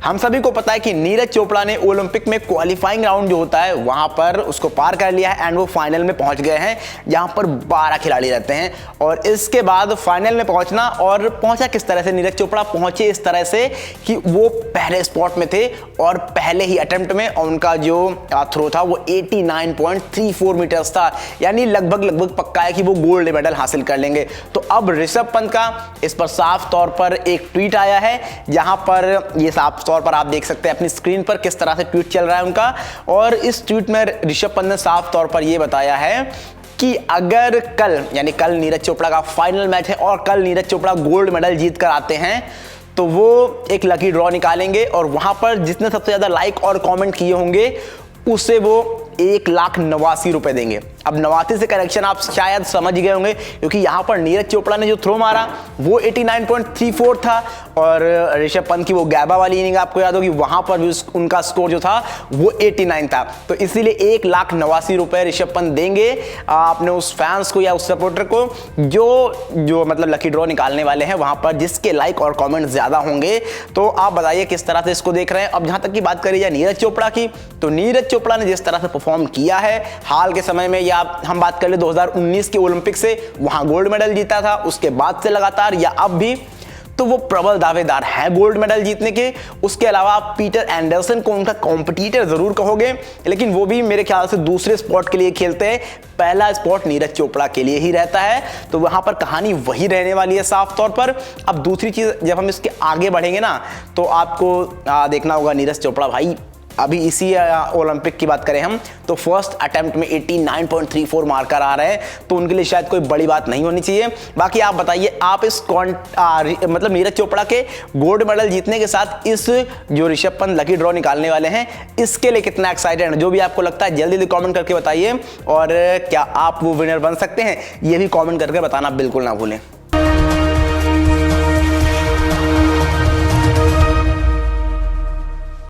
हम सभी को पता है कि नीरज चोपड़ा ने ओलंपिक में क्वालिफाइंग राउंड जो होता है वहां पर उसको पार कर लिया है एंड वो फाइनल में पहुंच गए हैं, जहां पर 12 खिलाड़ी रहते हैं। और इसके बाद फाइनल में पहुंचना, और पहुंचा किस तरह से, नीरज चोपड़ा पहुंचे इस तरह से कि वो पहले स्पॉट में थे और पहले ही अटेम्प्ट में उनका जो थ्रो था वो 89.34 मीटर्स था, यानी लगभग पक्का है कि वो गोल्ड मेडल हासिल कर लेंगे। तो अब ऋषभ पंत का इस पर साफ तौर पर एक ट्वीट आया है, जहां पर ये साफ तौर पर आप देख सकते हैं अपनी स्क्रीन पर किस तरह से ट्वीट चल रहा है उनका। और इस ट्वीट में ऋषभ पंत ने साफ तौर पर यह बताया है कि अगर कल, यानी कल नीरज चोपड़ा का फाइनल मैच है और कल नीरज चोपड़ा गोल्ड मेडल जीत कर आते हैं तो वो एक लकी ड्रॉ निकालेंगे और वहां पर जिसने सबसे ज्यादा लाइक और कमेंट किए होंगे उसे वो 1,89,000 रुपए देंगे। अब 89 से करेक्शन आप शायद समझ गए होंगे, क्योंकि यहां पर नीरज चोपड़ा ने जो थ्रो मारा वो 89.34 था और ऋषभ पंत की वो गैबा वाली इनिंग आपको याद होगी, वहां पर भी उनका स्कोर जो था वो 89 था। तो इसीलिए 1,89,000 रुपए ऋषभ पंत देंगे अपने उस फैंस को या उस सपोर्टर को जो मतलब लकी ड्रॉ निकालने वाले हैं, वहां पर जिसके लाइक और कॉमेंट ज्यादा होंगे। तो आप बताइए किस तरह से इसको देख रहे हैं। अब जहां तक की बात करी जाए नीरज चोपड़ा की, तो नीरज चोपड़ा ने जिस तरह से परफॉर्म किया है हाल के समय में, या हम बात कर ले 2019 के ओलंपिक से, वहां गोल्ड मेडल जीता था, उसके बाद से लगातार या अब भी, तो वो प्रबल दावेदार है गोल्ड मेडल जीतने के। उसके अलावा आप पीटर एंडरसन को उनका कॉम्पिटिटर जरूर कहोगे, लेकिन वो भी मेरे ख्याल से दूसरे स्पॉट के लिए खेलते हैं, पहला स्पॉट नीरज चोपड़ा के लिए ही रहता है। तो वहां पर कहानी वही रहने वाली है साफ तौर पर। अब दूसरी चीज, जब हम इसके आगे बढ़ेंगे ना, तो आपको देखना होगा नीरज चोपड़ा भाई अभी इसी ओलंपिक की बात करें हम तो फर्स्ट अटेम्प्ट में 89.34 मार्कर आ रहे हैं, तो उनके लिए शायद कोई बड़ी बात नहीं होनी चाहिए। बाकी आप बताइए, आप इस मतलब नीरज चोपड़ा के गोल्ड मेडल जीतने के साथ इस जो ऋषभ पंत लकी ड्रॉ निकालने वाले हैं इसके लिए कितना एक्साइटेड है? जो भी आपको लगता है जल्दी कमेंट करके बताइए, और क्या आप वो विनर बन सकते हैं ये भी कमेंट करके बताना बिल्कुल ना भूलें।